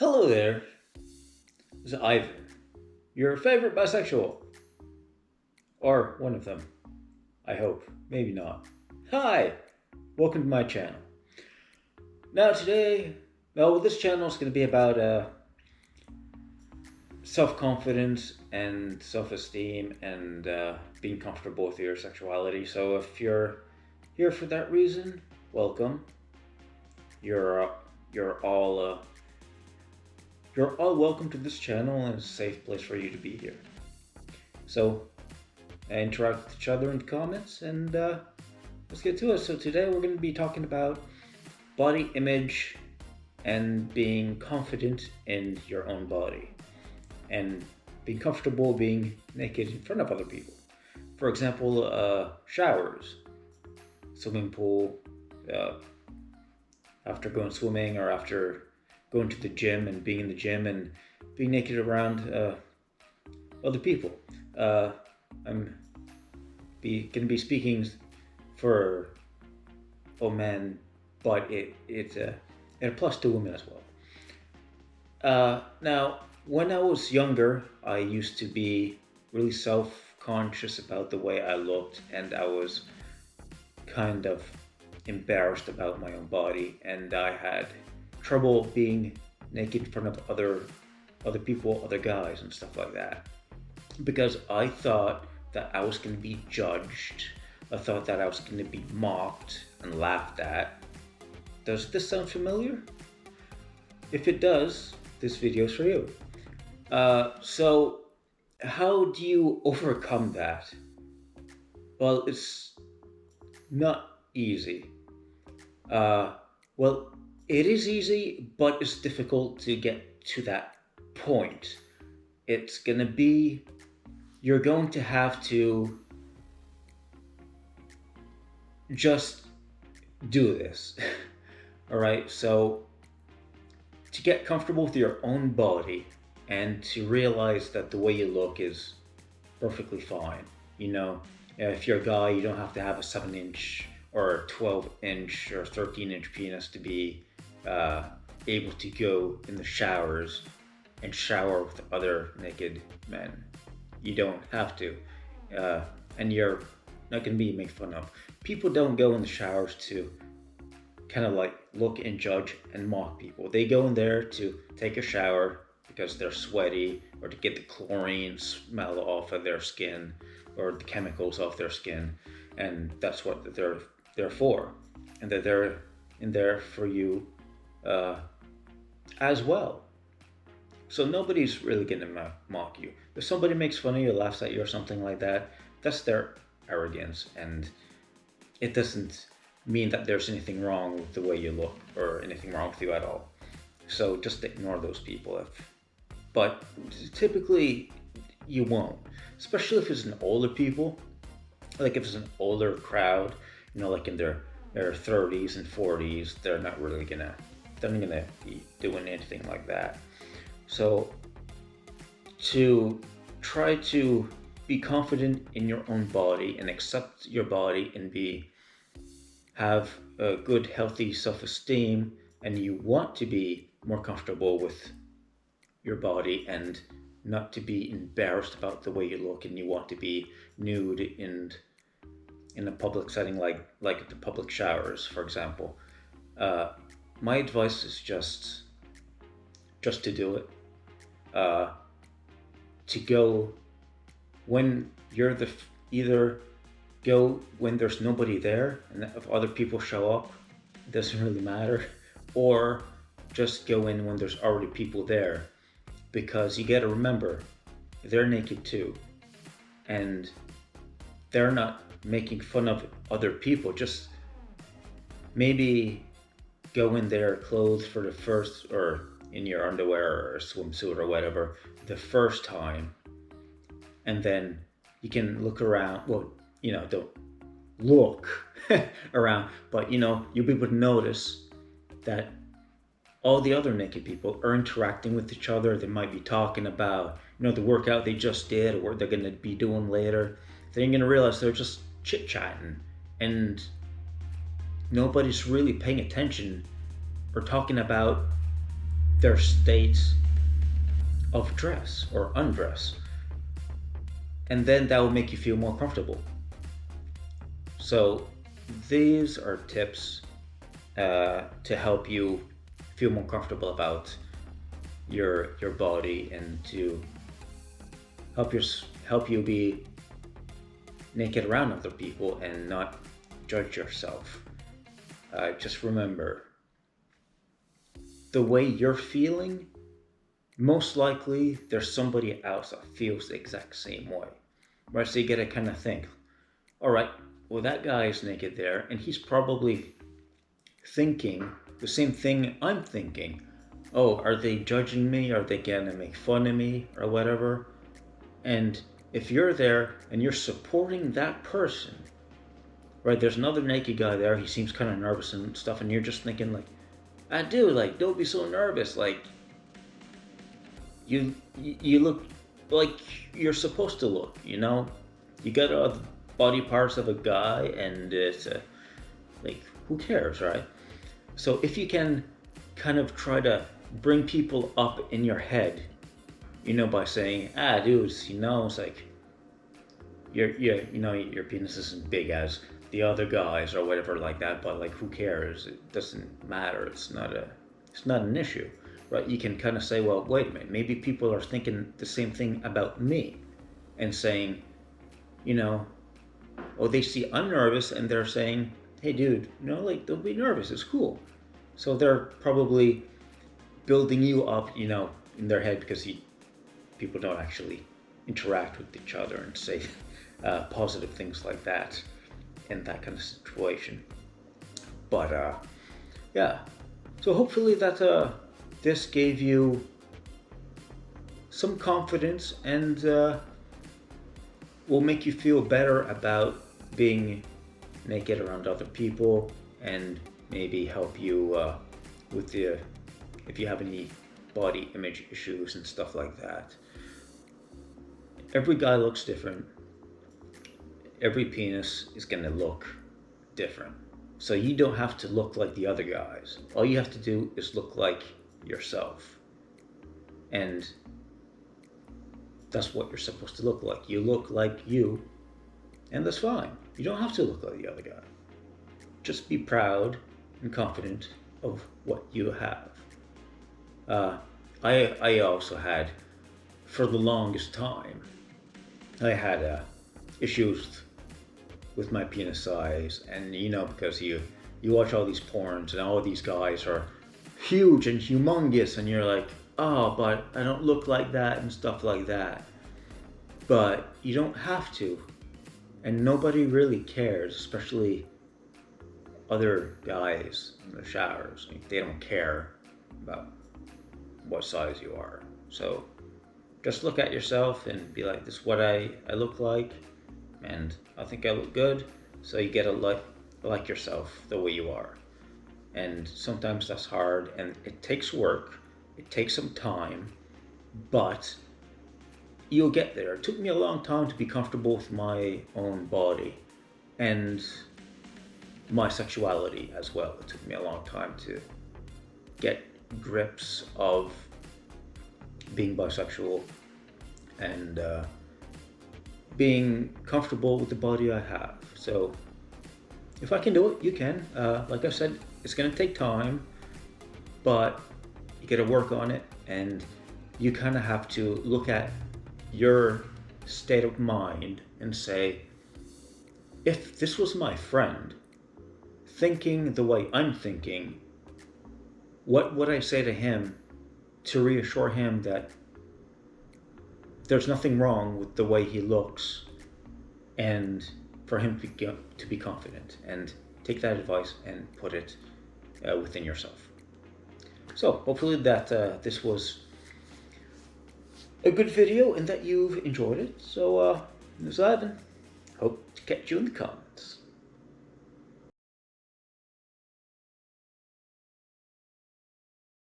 Hello there, this is Ivan, your favorite bisexual. Or one of them, I hope. Maybe not. Hi, welcome to my channel. Now this channel is going to be about self-confidence and self-esteem and being comfortable with your sexuality. So if you're here for that reason, welcome. You're all welcome to this channel, and it's a safe place for you to be here. So interact with each other in the comments, and let's get to it. So today we're going to be talking about body image and being confident in your own body and being comfortable being naked in front of other people. For example, showers, swimming pool, after going swimming or after going to the gym and being in the gym and being naked around other people. I'm going to be speaking for all men, but it applies to women as well. Now, when I was younger, I used to be really self-conscious about the way I looked, and I was kind of embarrassed about my own body, and I had trouble being naked in front of other people, other guys and stuff like that, because I thought that I was going to be judged. I thought that I was going to be mocked and laughed at. Does this sound familiar? If it does, this video is for you. So how do you overcome that? Well, it's not easy. Well, it is easy, but it's difficult to get to that point. You're going to have to just do this. All right, so to get comfortable with your own body and to realize that the way you look is perfectly fine. If you're a guy, you don't have to have a 7-inch or a 12-inch or 13-inch penis to be able to go in the showers and shower with other naked men. You don't have to, and you're not going to be made fun of. People don't go in the showers to kind of like look and judge and mock people. They go in there to take a shower because they're sweaty, or to get the chlorine smell off of their skin or the chemicals off their skin, and that's what they're there for, and that they're in there for you as well. So nobody's really gonna mock you. If somebody makes fun of you, laughs at you or something like that, that's their arrogance, and it doesn't mean that there's anything wrong with the way you look or anything wrong with you at all. So just ignore those people. But typically you won't, especially if it's an older people. Like if it's an older crowd, like in their 30s and 40s, they're not gonna be doing anything like that. So to try to be confident in your own body and accept your body and have a good, healthy self-esteem, and you want to be more comfortable with your body and not to be embarrassed about the way you look, and you want to be nude in a public setting, like the public showers, for example. My advice is just to do it. To go when you're either go when there's nobody there, and if other people show up, it doesn't really matter, or just go in when there's already people there, because you gotta remember, they're naked too, and they're not making fun of other people. Just maybe go in there clothed for the first, or in your underwear or swimsuit or whatever, the first time, and then you can look around. Well, don't look around, but you'll be able to notice that all the other naked people are interacting with each other. They might be talking about the workout they just did, or what they're going to be doing later. Then you're going to realize they're just chit-chatting, and nobody's really paying attention or talking about their states of dress or undress, and then that will make you feel more comfortable. So these are tips to help you feel more comfortable about your body, and to help you be naked around other people and not judge yourself. Just remember, the way you're feeling, most likely there's somebody else that feels the exact same way, right? So you gotta kind of think, all right, well, that guy is naked there, and he's probably thinking the same thing I'm thinking. Oh, are they judging me? Are they gonna make fun of me or whatever? And if you're there and you're supporting that person, right? There's another naked guy there. He seems kind of nervous and stuff, and you're just thinking like, "I do, like, don't be so nervous. Like, you look like you're supposed to look. You know, you got all the body parts of a guy, and it's like, who cares, right?" So if you can kind of try to bring people up in your head, by saying, dudes, it's like your penis isn't big as the other guys or whatever like that, but like, who cares? It doesn't matter. It's not an issue, right? You can kind of say, well, wait a minute, maybe people are thinking the same thing about me, and saying, oh, they see I'm nervous, and they're saying, hey, dude, like, don't be nervous. It's cool. So they're probably building you up, in their head, because people don't actually interact with each other and say positive things like that in that kind of situation. But yeah, so hopefully that this gave you some confidence, and will make you feel better about being naked around other people, and maybe help you with if you have any body image issues and stuff like that. Every guy looks different. Every penis is going to look different. So you don't have to look like the other guys. All you have to do is look like yourself. And that's what you're supposed to look like. You look like you, and that's fine. You don't have to look like the other guy. Just be proud and confident of what you have. I also had, for the longest time, I had issues with my penis size, and because you watch all these porns, and all of these guys are huge and humongous, and you're like, oh, but I don't look like that and stuff like that. But you don't have to, and nobody really cares, especially other guys in the showers. They don't care about what size you are. So just look at yourself and be like, this is what I look like, and I think I look good. So you get to like yourself the way you are. And sometimes that's hard, and it takes work. It takes some time, but you'll get there. It took me a long time to be comfortable with my own body and my sexuality as well. It took me a long time to get grips of being bisexual and being comfortable with the body I have. So if I can do it, you can. Like I said, it's going to take time, but you got to work on it, and you kind of have to look at your state of mind and say, if this was my friend thinking the way I'm thinking, what would I say to him to reassure him that there's nothing wrong with the way he looks, and for him to be confident, and take that advice and put it within yourself. So hopefully that this was a good video and that you've enjoyed it. So, this is Ivan. Hope to catch you in the comments.